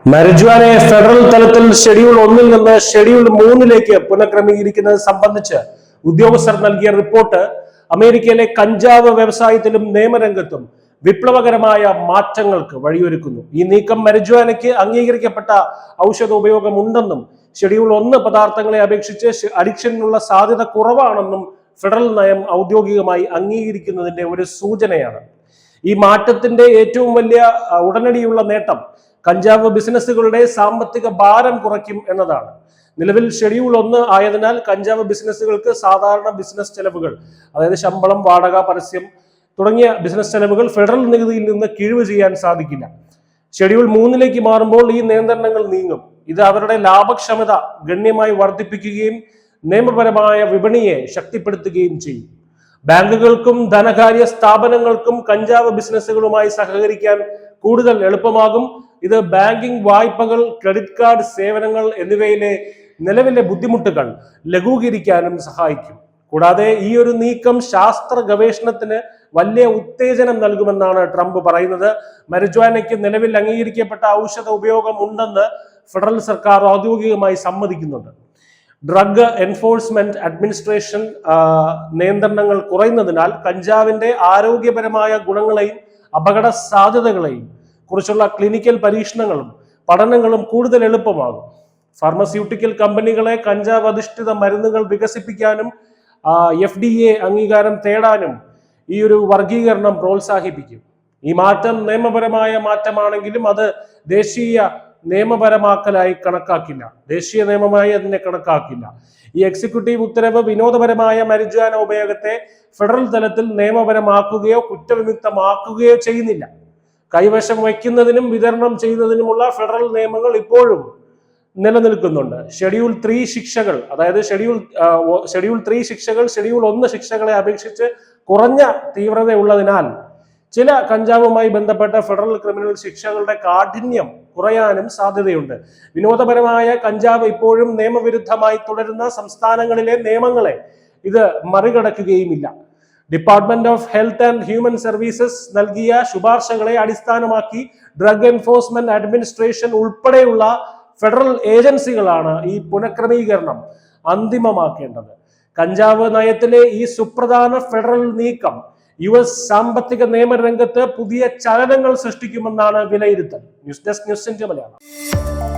മരിജുവാനെ federal തലത്തിൽ schedule 1 നിന്ന് schedule 3 പുനഃക്രമീകരിക്കുന്നത് സംബന്ധിച്ച് ഉദ്യോഗസ്ഥർ നൽകിയ റിപ്പോർട്ട് അമേരിക്കയിലെ കഞ്ചാവ് വ്യവസായത്തിലും നിയമരംഗത്തും വിപ്ലവകരമായ മാറ്റങ്ങൾക്ക് വഴിയൊരുക്കുന്നു. ഈ നീക്കം മരിജുവാനയ്ക്ക് അംഗീകരിക്കപ്പെട്ട ഔഷധ ഉപയോഗം ഉണ്ടെന്നും ഷെഡ്യൂൾ 1 പദാർത്ഥങ്ങളെ അപേക്ഷിച്ച് അഡിക്ഷനുള്ള സാധ്യത കുറവാണെന്നും ഫെഡറൽ നയം ഔദ്യോഗികമായി അംഗീകരിക്കുന്നതിന്റെ ഒരു സൂചനയാണ്. ഈ മാറ്റത്തിന്റെ ഏറ്റവും വലിയ ഉടനടിയുള്ള നേട്ടം കഞ്ചാവ് ബിസിനസ്സുകളുടെ സാമ്പത്തിക ഭാരം കുറയ്ക്കും എന്നതാണ്. നിലവിൽ ഷെഡ്യൂൾ 1 ആയതിനാൽ കഞ്ചാവ് ബിസിനസ്സുകൾക്ക് സാധാരണ ബിസിനസ് ചെലവുകൾ, അതായത് ശമ്പളം, വാടക, പരസ്യം തുടങ്ങിയ ബിസിനസ് ചെലവുകൾ ഫെഡറൽ നികുതിയിൽ നിന്ന് കിഴിവ് ചെയ്യാൻ സാധിക്കില്ല. ഷെഡ്യൂൾ 3 മാറുമ്പോൾ ഈ നിയന്ത്രണങ്ങൾ നീങ്ങും. ഇത് അവരുടെ ലാഭക്ഷമത ഗണ്യമായി വർദ്ധിപ്പിക്കുകയും നിയമപരമായ വിപണിയെ ശക്തിപ്പെടുത്തുകയും ചെയ്യും. ബാങ്കുകൾക്കും ധനകാര്യ സ്ഥാപനങ്ങൾക്കും കഞ്ചാവ് ബിസിനസ്സുകളുമായി സഹകരിക്കാൻ കൂടുതൽ എളുപ്പമാകും. ഇത് ബാങ്കിംഗ്, വായ്പകൾ, ക്രെഡിറ്റ് കാർഡ് സേവനങ്ങൾ എന്നിവയിലെ നിലവിലെ ബുദ്ധിമുട്ടുകൾ ലഘൂകരിക്കാനും സഹായിക്കും. കൂടാതെ ഈ ഒരു നീക്കം ശാസ്ത്ര ഗവേഷണത്തിന് വലിയ ഉത്തേജനം നൽകുമെന്നാണ് ട്രംപ് പറയുന്നത്. മരിജുവാനയ്ക്ക് നിലവിൽ അംഗീകരിക്കപ്പെട്ട ഔഷധ ഉപയോഗം ഉണ്ടെന്ന് ഫെഡറൽ സർക്കാർ ഔദ്യോഗികമായി സമ്മതിക്കുന്നുണ്ട്. ഡ്രഗ് എൻഫോഴ്സ്മെന്റ് അഡ്മിനിസ്ട്രേഷൻ നിയന്ത്രണങ്ങൾ കുറയുന്നതിനാൽ കഞ്ചാവിന്റെ ആരോഗ്യപരമായ ഗുണങ്ങളെയും അപകട സാധ്യതകളെയും കുറിച്ചുള്ള ക്ലിനിക്കൽ പരീക്ഷണങ്ങളും പഠനങ്ങളും കൂടുതൽ എളുപ്പമാകും. ഫാർമസ്യൂട്ടിക്കൽ കമ്പനികളെ കഞ്ചാവ് അധിഷ്ഠിത മരുന്നുകൾ വികസിപ്പിക്കാനും FDA അംഗീകാരം തേടാനും ഈ ഒരു വർഗീകരണം പ്രോത്സാഹിപ്പിക്കും. ഈ മാറ്റം നിയമപരമായ മാറ്റമാണെങ്കിലും അത് ദേശീയ നിയമപരമാക്കലായി കണക്കാക്കില്ല. ദേശീയ നിയമമായി അതിനെ കണക്കാക്കില്ല. ഈ എക്സിക്യൂട്ടീവ് ഉത്തരവ് വിനോദപരമായ മരിജുവാന ഉപയോഗത്തെ ഫെഡറൽ തലത്തിൽ നിയമപരമാക്കുകയോ കുറ്റവിമുക്തമാക്കുകയോ ചെയ്യുന്നില്ല. കൈവശം വയ്ക്കുന്നതിനും വിതരണം ചെയ്യുന്നതിനുമുള്ള ഫെഡറൽ നിയമങ്ങൾ ഇപ്പോഴും നിലനിൽക്കുന്നുണ്ട്. ഷെഡ്യൂൾ 3 ശിക്ഷകൾ, അതായത് ഷെഡ്യൂൾ 3 ശിക്ഷകൾ ഷെഡ്യൂൾ 1 ശിക്ഷകളെ അപേക്ഷിച്ച് കുറഞ്ഞ തീവ്രതയുള്ളതിനാൽ ചില കഞ്ചാവുമായി ബന്ധപ്പെട്ട ഫെഡറൽ ക്രിമിനൽ ശിക്ഷകളുടെ കാഠിന്യം കുറയാനും സാധ്യതയുണ്ട്. വിനോദപരമായ കഞ്ചാവ് ഇപ്പോഴും നിയമവിരുദ്ധമായി തുടരുന്ന സംസ്ഥാനങ്ങളിലെ നിയമങ്ങളെ ഇത് മറികടക്കുകയുമില്ല. Department of health and human services നൽകിയ ശുപാർശകളെ അടിസ്ഥാനമാക്കി ഡ്രഗ് എൻഫോഴ്സ്മെന്റ് അഡ്മിനിസ്ട്രേഷൻ ഉൾപ്പെടെയുള്ള ഫെഡറൽ ഏജൻസികളാണ് ഈ പുനഃക്രമീകരണം അന്തിമമാക്കേണ്ടത്. കഞ്ചാവ് നയത്തിലെ ഈ സുപ്രധാന ഫെഡറൽ നീക്കം US സാമ്പത്തിക നിയമരംഗത്ത് പുതിയ ചലനങ്ങൾ സൃഷ്ടിക്കുമെന്നാണ് വിലയിരുത്തൽ. News desk, news India Malayalam.